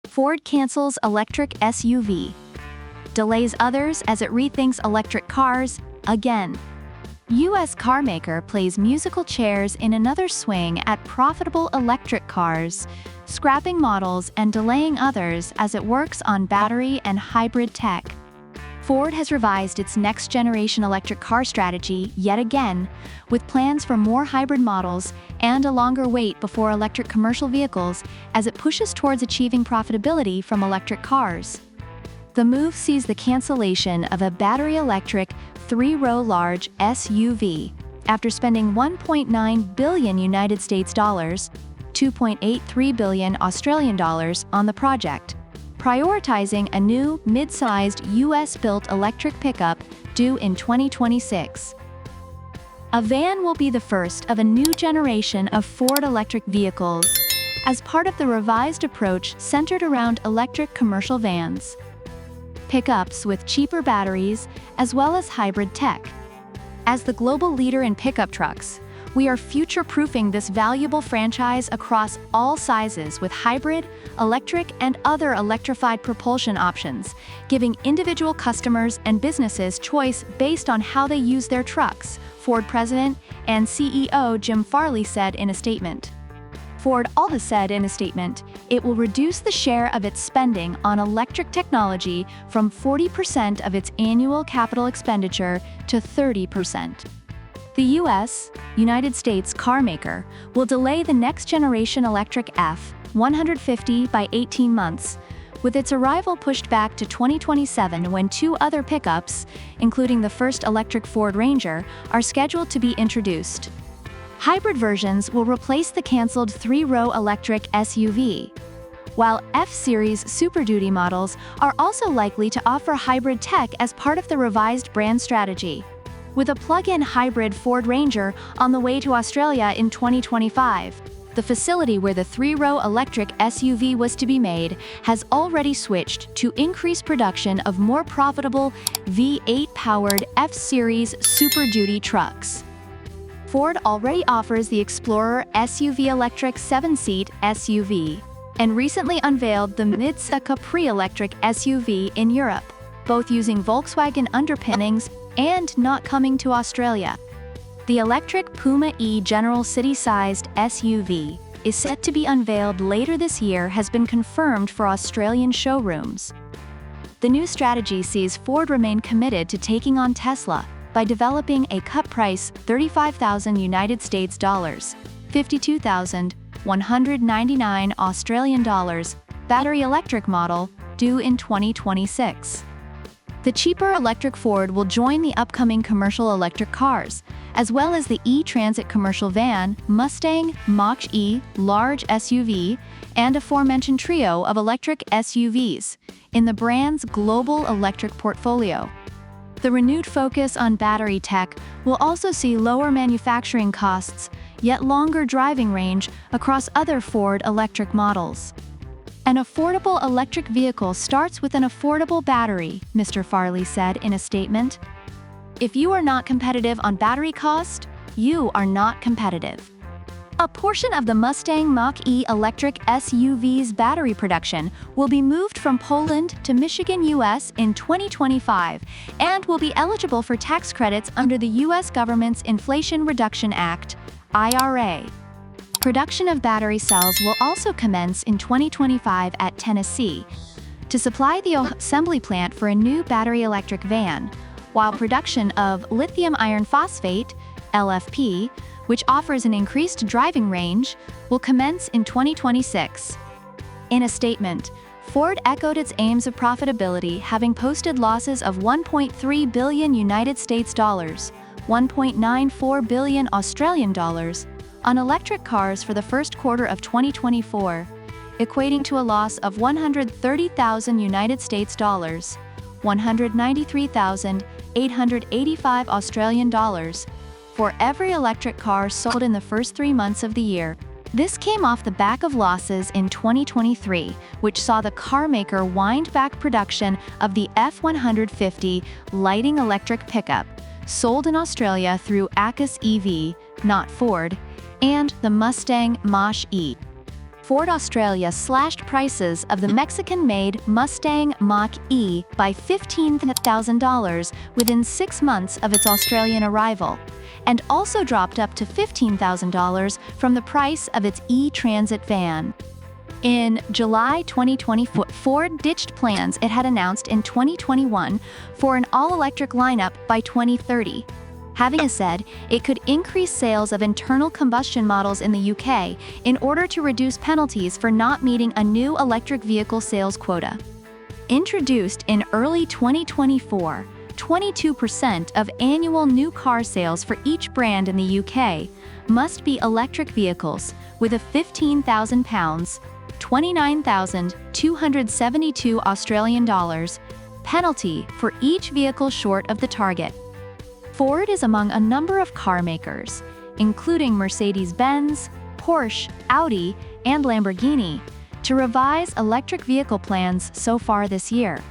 Ford cancels electric SUV. Delays others as it rethinks electric cars, again. U.S. carmaker plays musical chairs in another swing at profitable electric cars, scrapping models and delaying others as it works on battery and hybrid tech. Ford has revised its next-generation electric car strategy yet again, with plans for more hybrid models and a longer wait before electric commercial vehicles as it pushes towards achieving profitability from electric cars. The move sees the cancellation of a battery-electric, three-row large SUV after spending $1.9 billion United States dollars, $2.83 billion Australian dollars on the project, prioritizing a new, mid-sized US-built electric pickup due in 2026. A van will be the first of a new generation of Ford electric vehicles, as part of the revised approach centered around electric commercial vans. Pickups with cheaper batteries, as well as hybrid tech. As the global leader in pickup trucks, we are future-proofing this valuable franchise across all sizes with hybrid, electric, and other electrified propulsion options, giving individual customers and businesses choice based on how they use their trucks, Ford President and CEO Jim Farley said in a statement. Ford also said in a statement, it will reduce the share of its spending on electric technology from 40% of its annual capital expenditure to 30%. The United States carmaker will delay the next-generation electric F-150 by 18 months, with its arrival pushed back to 2027 when two other pickups, including the first electric Ford Ranger, are scheduled to be introduced. Hybrid versions will replace the canceled three-row electric SUV, while F-Series Super Duty models are also likely to offer hybrid tech as part of the revised brand strategy, with a plug-in hybrid Ford Ranger on the way to Australia in 2025. The facility where the three-row electric SUV was to be made has already switched to increase production of more profitable V8-powered F-Series Super Duty trucks. Ford already offers the Explorer SUV electric 7-seat SUV, and recently unveiled the Mitsubishi Capri electric SUV in Europe, both using Volkswagen underpinnings and not coming to Australia. The electric Puma E General City-sized SUV is set to be unveiled later this year has been confirmed for Australian showrooms. The new strategy sees Ford remain committed to taking on Tesla by developing a cut-price $35,000 United States dollars, $52,199 Australian dollars battery electric model due in 2026. The cheaper electric Ford will join the upcoming commercial electric cars, as well as the E-Transit commercial van, Mustang Mach-E large SUV, and aforementioned trio of electric SUVs in the brand's global electric portfolio. The renewed focus on battery tech will also see lower manufacturing costs, yet longer driving range across other Ford electric models. An affordable electric vehicle starts with an affordable battery, Mr. Farley said in a statement. If you are not competitive on battery cost, you are not competitive. A portion of the Mustang Mach-E electric SUV's battery production will be moved from Poland to Michigan, U.S. in 2025 and will be eligible for tax credits under the U.S. government's Inflation Reduction Act, IRA. Production of battery cells will also commence in 2025 at Tennessee to supply the assembly plant for a new battery electric van, while production of lithium iron phosphate, LFP, which offers an increased driving range, will commence in 2026. In a statement, Ford echoed its aims of profitability, having posted losses of $1.3 billion United States dollars, $1.94 billion Australian dollars, on electric cars for the first quarter of 2024, equating to a loss of $130,000 United States dollars, $193,885 Australian dollars, for every electric car sold in the first 3 months of the year. This came off the back of losses in 2023, which saw the carmaker wind back production of the F-150 lighting electric pickup, sold in Australia through Acus EV, not Ford, and the Mustang Mach-E. Ford Australia slashed prices of the Mexican-made Mustang Mach-E by $15,000 within 6 months of its Australian arrival, and also dropped up to $15,000 from the price of its E-Transit van. In July 2024, Ford ditched plans it had announced in 2021 for an all-electric lineup by 2030. Having said, it could increase sales of internal combustion models in the UK in order to reduce penalties for not meeting a new electric vehicle sales quota. Introduced in early 2024, 22% of annual new car sales for each brand in the UK must be electric vehicles, with a £15,000 (29,272 Australian dollars) penalty for each vehicle short of the target. Ford is among a number of car makers, including Mercedes-Benz, Porsche, Audi, and Lamborghini, to revise electric vehicle plans so far this year.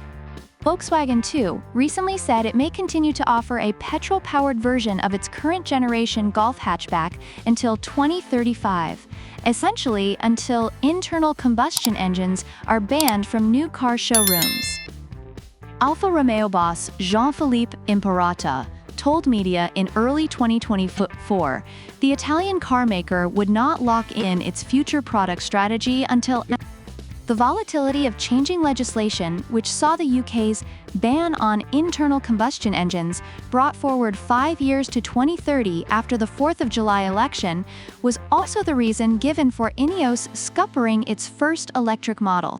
Volkswagen, too, recently said it may continue to offer a petrol-powered version of its current generation Golf hatchback until 2035, essentially until internal combustion engines are banned from new car showrooms. Alfa Romeo boss Jean-Philippe Imperata told media in early 2024 the Italian carmaker would not lock in its future product strategy until the volatility of changing legislation, which saw the UK's ban on internal combustion engines brought forward 5 years to 2030 after the 4th of July election, was also the reason given for Ineos scuppering its first electric model.